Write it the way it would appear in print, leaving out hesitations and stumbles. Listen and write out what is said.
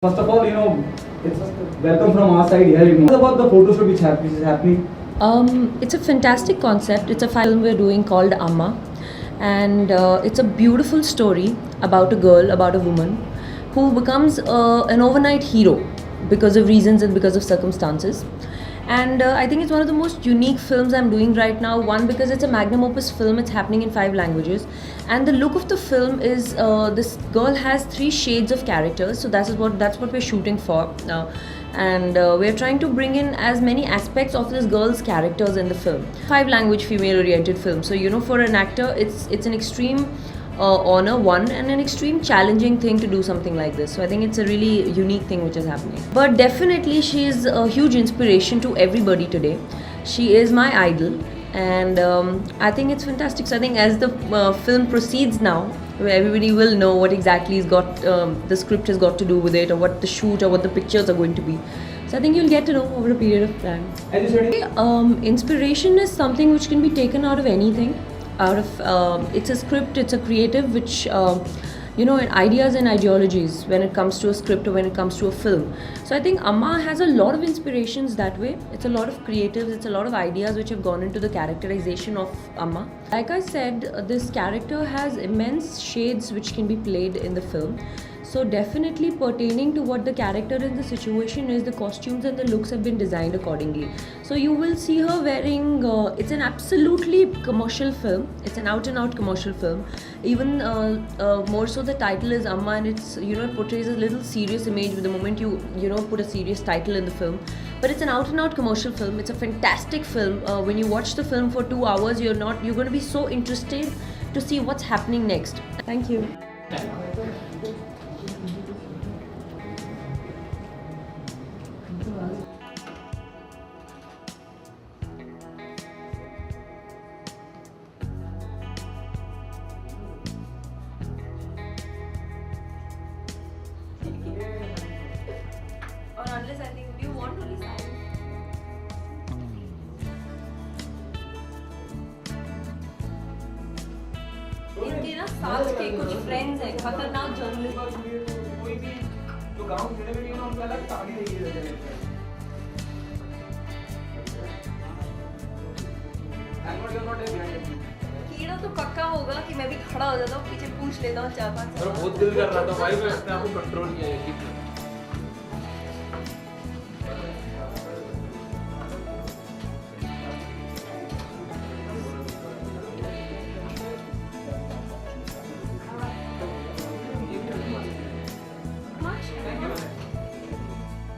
First of all, it's welcome from our side here. What about the photo shoot which is happening? It's a fantastic concept. It's a film we're doing called Amma, and it's a beautiful story about a girl, about a woman who becomes an overnight hero because of reasons and because of circumstances. And I think it's one of the most unique films I'm doing right now. One, because it's a magnum opus film, it's happening in 5 languages. And the look of the film is this girl has 3 shades of characters, so that's what we're shooting for. And we're trying to bring in as many aspects of this girl's characters in the film. 5 language female oriented film. So, for an actor, it's an extreme honor, one, and an extreme challenging thing to do something like this. So I think it's a really unique thing which is happening. But definitely she's a huge inspiration to everybody today. She is my idol, and I think it's fantastic. So I think as the film proceeds now, where everybody will know what exactly has got the script has got to do with it, or what the shoot or what the pictures are going to be. So I think you'll get to know over a period of time. Inspiration is something which can be taken out of anything. It's a script, it's a creative which ideas and ideologies when it comes to a script or when it comes to a film. So I think Amma has a lot of inspirations that way. It's a lot of creatives, it's a lot of ideas which have gone into the characterization of Amma. Like I said, this character has immense shades which can be played in the film. So definitely pertaining to what the character in the situation is, the costumes and the looks have been designed accordingly. So you will see her wearing, it's an absolutely commercial film. It's an out and out commercial film. Even more so the title is Amma, and it's, it portrays a little serious image with the moment you put a serious title in the film. But it's an out and out commercial film. It's a fantastic film. When you watch the film for 2 hours, you're going to be so interested to see what's happening next. Thank you. Or unless I think, do you want only silence? इनके ना साथ के कुछ friends हैं, खतरनाक journalist. कोई भी जो गांव खेड़े में नहीं है उनका अलग साड़ी नहीं है। कीड़ा तो पक्का होगा कि मैं भी खड़ा हो जाता हूँ, पीछे पूछ लेता हूँ 4-5। बहुत दिल कर रहा था भाई, मैं अपने आप को कंट्रोल किया है।